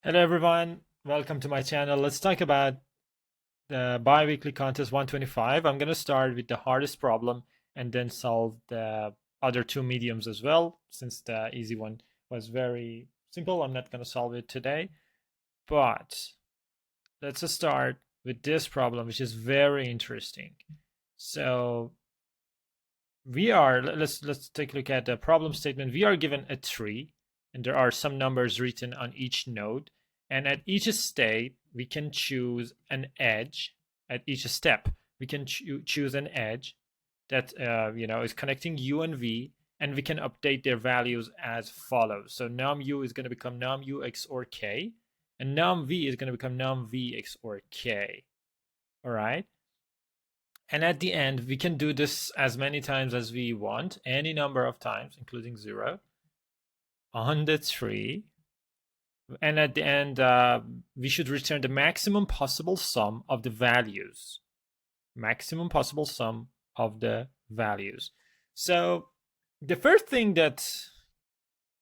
Hello everyone, welcome to my channel. Let's talk about the biweekly contest 125. I'm going to start with the hardest problem and then solve the other two mediums as well. Since the easy one was very simple, I'm not going to solve it today. But let's just start with this problem, which is very interesting. So let's take a look at the problem statement. We are given a tree and there are some numbers written on each node, and at each state we can choose an edge. At each step we can choose an edge that is connecting u and v, and we can update their values as follows. So num u is going to become num u XOR k, and num v is going to become num v XOR k. All right. And at the end, we can do this as many times as we want, any number of times, including 0, on the tree. And at the end, we should return the maximum possible sum of the values. Maximum possible sum of the values. So the first thing that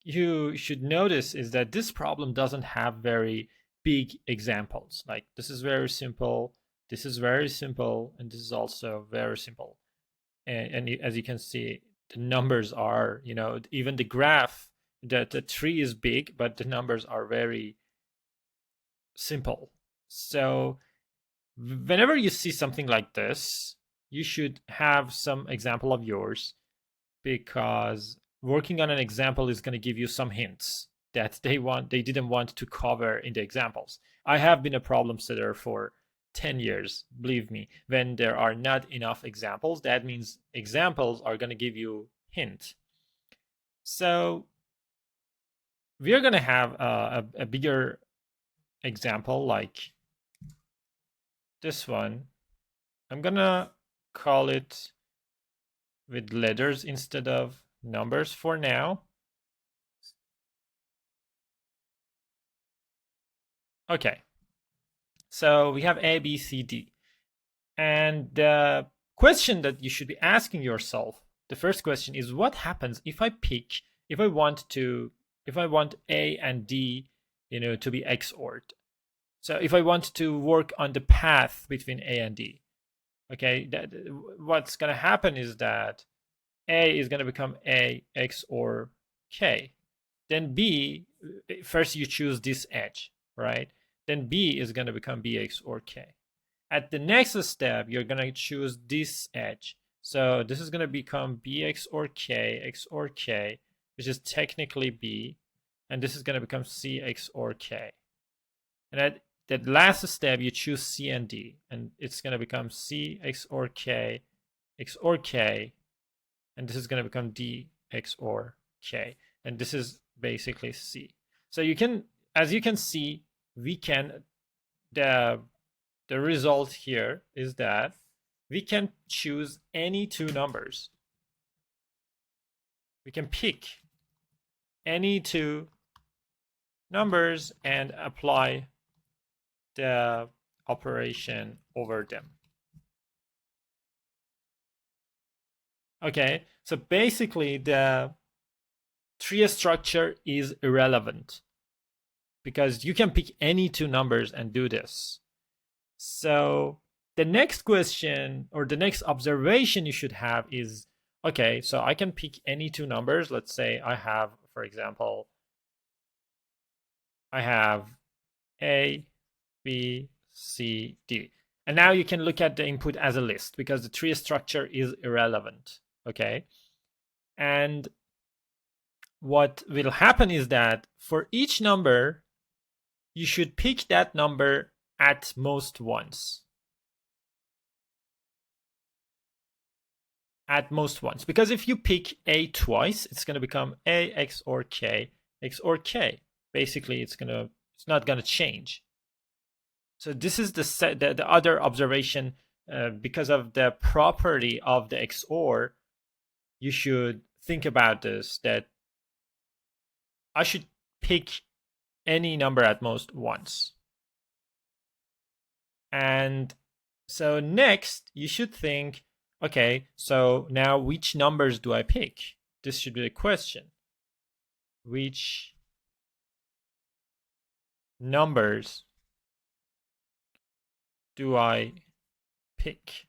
you should notice is that this problem doesn't have very big examples. Like, this is very simple, this is very simple, and this is also very simple. And as you can see, the numbers are, even the graph, the tree is big, but the numbers are very simple. So whenever you see something like this, you should have some example of yours, because working on an example is going to give you some hints that they didn't want to cover in the examples. I have been a problem setter for 10 years, believe me. When there are not enough examples, that means examples are going to give you hint. So we are going to have a bigger example like this one. I'm going to call it with letters instead of numbers for now. Okay, so we have A, B, C, D. And the question that you should be asking yourself, the first question is, what happens if I want A and D, to be XORed? So if I want to work on the path between A and D, okay, what's going to happen is that A is going to become A XOR K. Then B, first you choose this edge, right? Then B is going to become B XOR K. At the next step, you're going to choose this edge. So this is going to become B XOR K XOR K, which is technically B. And this is going to become C XOR K. And at that last step, you choose C and D. And it's going to become C XOR K XOR K. And this is going to become D XOR K. And this is basically C. So you can, as you can see, we can, the result here is that we can choose any two numbers. We can pick any two numbers and apply the operation over them. Okay, so basically the tree structure is irrelevant because you can pick any two numbers and do this. So the next question or the next observation you should have is, okay, so I can pick any two numbers. Let's say I have, for example, I have A, B, C, D. And now you can look at the input as a list because the tree structure is irrelevant, okay? And what will happen is that for each number, you should pick that number at most once. At most once. Because if you pick A twice, it's going to become A XOR K XOR K. Basically, it's not going to change. So this is the other observation. Because of the property of the XOR, you should think about this, that I should pick any number at most once. And so next, you should think, okay, so now which numbers do I pick? This should be the question. Which numbers do I pick?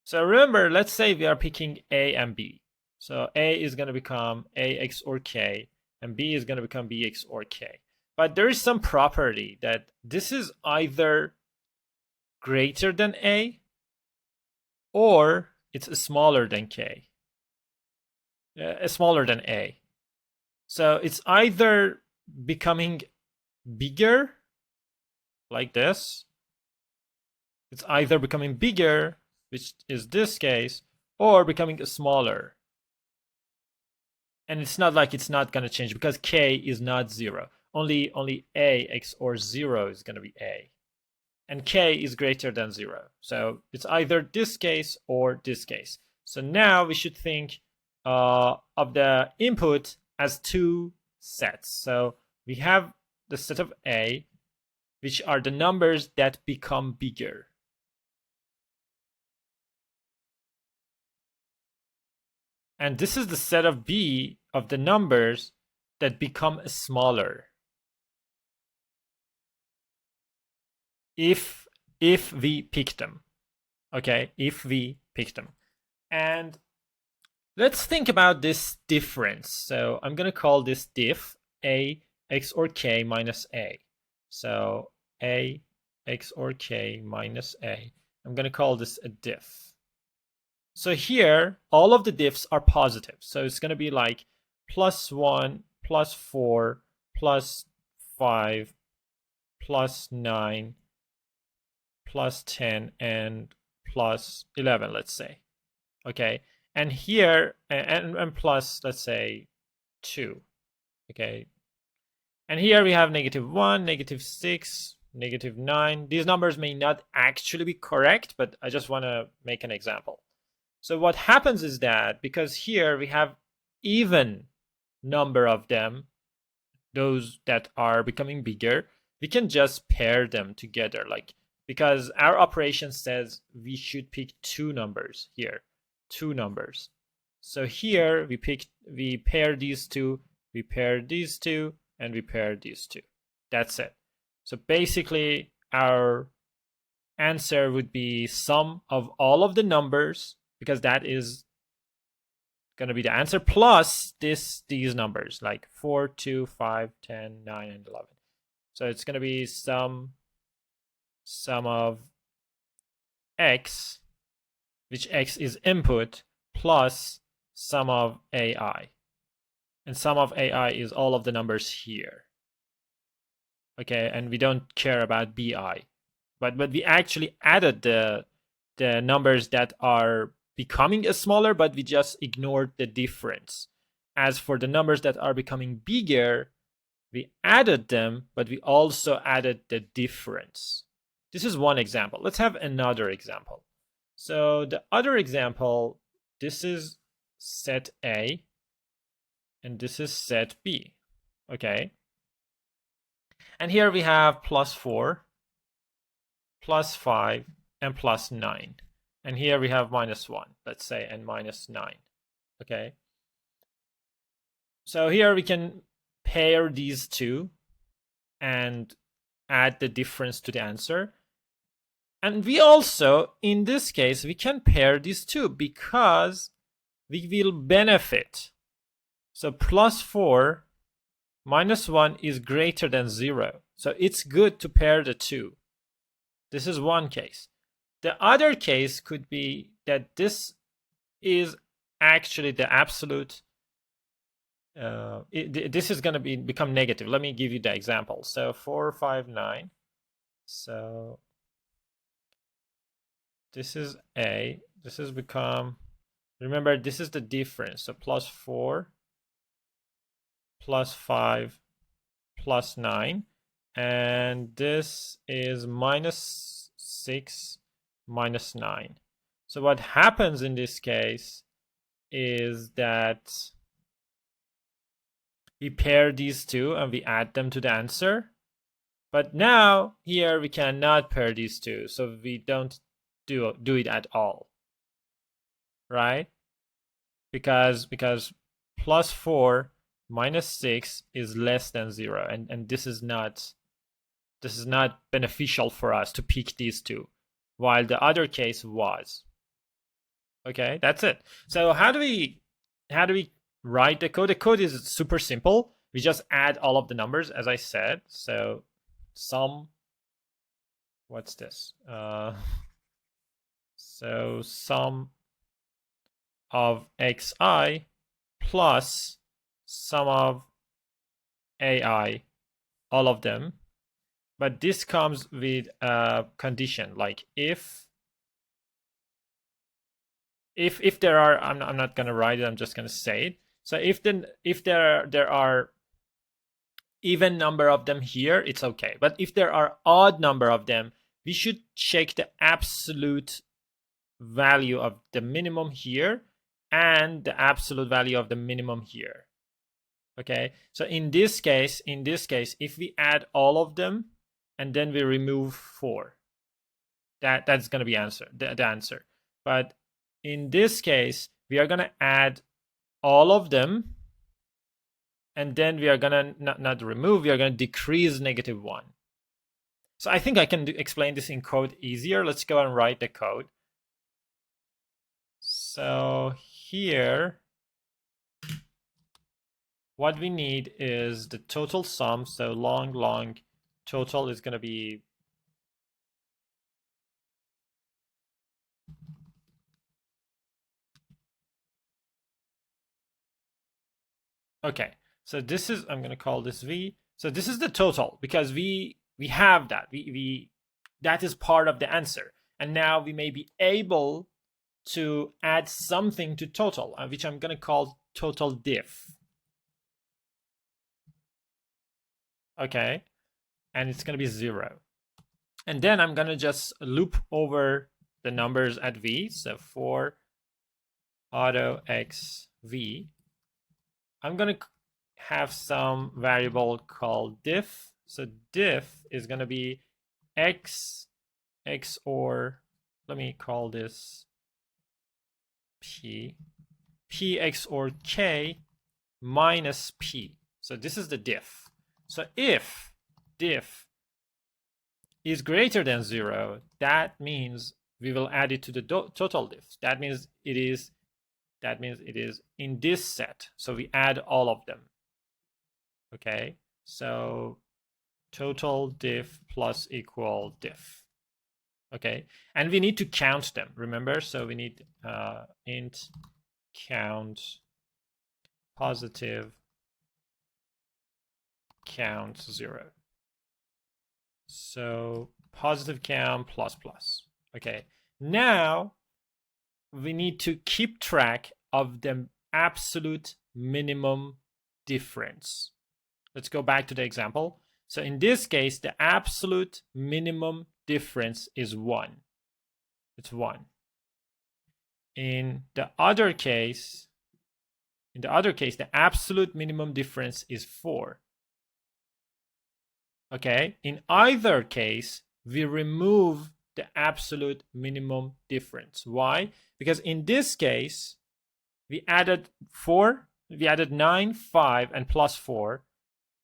So remember, let's say we are picking A and B. So A is going to become A XOR K, and B is going to become B XOR K. But there is some property that this is either greater than A or it's smaller than K. Smaller than A. So it's either becoming bigger, like this. It's either becoming bigger, which is this case, or becoming smaller. And it's not like it's not going to change because K is not 0. Only A XOR 0 is going to be A. And K is greater than 0. So it's either this case or this case. So now we should think of the input as two sets. So we have the set of A, which are the numbers that become bigger. And this is the set of B of the numbers that become smaller. If we pick them. Okay, if we pick them. And let's think about this difference. So I'm going to call this diff A XOR K minus A. So A XOR K minus A. I'm going to call this a diff. So here, all of the diffs are positive. So it's going to be like +1, +4, +5, +9, +10, and +11, let's say. Okay, and here, and plus, let's say, 2. Okay, and here we have -1, -6, -9. These numbers may not actually be correct, but I just want to make an example. So what happens is that because here we have even number of them, those that are becoming bigger, we can just pair them together, like, because our operation says we should pick two numbers here, two numbers. So here we pair these two, we pair these two, and we pair these two. That's it. So basically our answer would be sum of all of the numbers, because that is going to be the answer, plus these numbers like 4, 2, 5, 10, 9, and 11. So it's going to be sum of x, which x is input, plus sum of AI. And sum of AI is all of the numbers here. Okay, and we don't care about BI. But we actually added the numbers that are becoming smaller, but we just ignored the difference. As for the numbers that are becoming bigger, we added them, but we also added the difference. This is one example. Let's have another example. So the other example, this is set A, and this is set B. Okay. And here we have +4, +5, and +9. And here we have -1, let's say, and -9. Okay. So here we can pair these two and add the difference to the answer. And we also, in this case, we can pair these two because we will benefit. So +4 -1 is greater than 0. So it's good to pair the two. This is one case. The other case could be that this is actually the absolute, this is going to become negative. Let me give you the example. So 4, 5, 9. So this is A. This has become, remember, this is the difference. So +4, +5, +9. And this is -6, -9. So what happens in this case is that we pair these two and we add them to the answer. But now here we cannot pair these two, so we don't do it at all, right? Because +4 minus 6 is less than 0, and this is not beneficial for us to pick these two, while the other case was. Okay, that's it. So how do we write the code? The code is super simple. We just add all of the numbers, as I said. So sum, what's this? So sum of xi plus sum of ai, all of them. But this comes with a condition, like if there are, I'm not gonna write it, I'm just gonna say it. So if there are even number of them here, it's okay. But if there are odd number of them, we should check the absolute value of the minimum here and the absolute value of the minimum here. Okay, so in this case, if we add all of them and then we remove 4, that's going to be the answer. But in this case, we are going to add all of them, and then we are going to not remove, we are going to decrease -1. So I think I can explain this in code easier. Let's go and write the code. So here, what we need is the total sum. So long total is going to be okay. So this is, I'm going to call this v. So this is the total, because we have that. We that is part of the answer. And now we may be able to add something to total, which I'm going to call total diff. Okay, and it's going to be 0. And then I'm going to just loop over the numbers at v. So for auto x v, I'm going to have some variable called diff. So diff is going to be x XOR, let me call this p XOR k minus p. So this is the diff. So if diff is greater than 0, that means we will add it to the total diff. That means it is in this set. So we add all of them. Okay, so total diff plus equal diff. Okay, and we need to count them, remember? So we need int count positive count 0. So positive count plus plus. Okay, now we need to keep track of the absolute minimum difference. Let's go back to the example. So in this case, the absolute minimum difference is 1. It's 1. In the other case, the absolute minimum difference is 4. Okay, in either case, we remove the absolute minimum difference. Why? Because in this case, we added 4, we added 9, 5, and plus 4.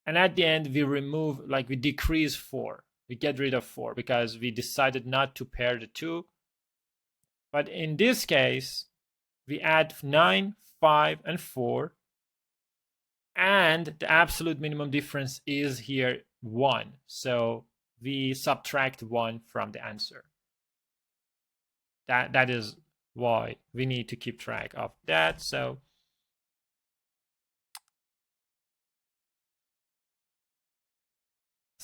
And at the end, we remove, like we decrease 4. We get rid of 4 because we decided not to pair the two. But in this case, we add 9, 5, and 4. And the absolute minimum difference is here 1. So we subtract 1 from the answer. That is why we need to keep track of that. So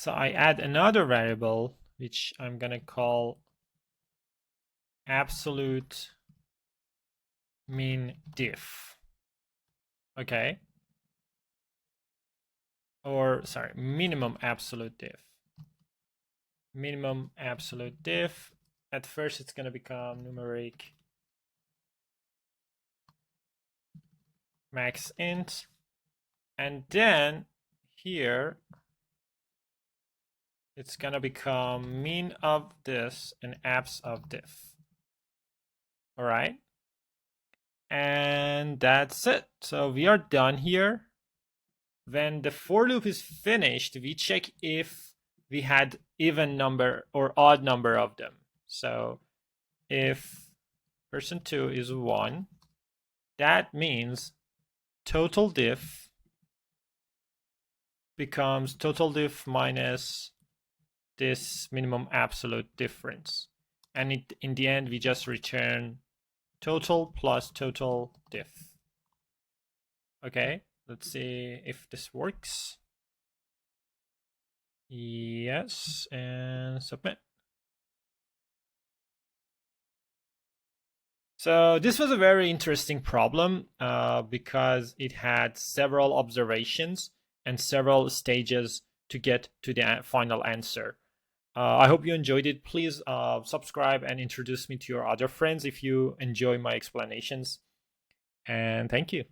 I add another variable, which I'm going to call absolute min diff. Okay. Or, sorry, minimum absolute diff. Minimum absolute diff. At first, it's going to become numeric max int. And then here, it's going to become min of this and abs of diff. All right. And that's it. So we are done here. when the for loop is finished, we check if we had even number or odd number of them. So if person2 is 1, that means total diff becomes total diff minus this minimum absolute difference. And in the end, we just return total plus total diff. Okay, let's see if this works. Yes, and submit. So this was a very interesting problem because it had several observations and several stages to get to the final answer. I hope you enjoyed it. Please subscribe and introduce me to your other friends if you enjoy my explanations. And thank you.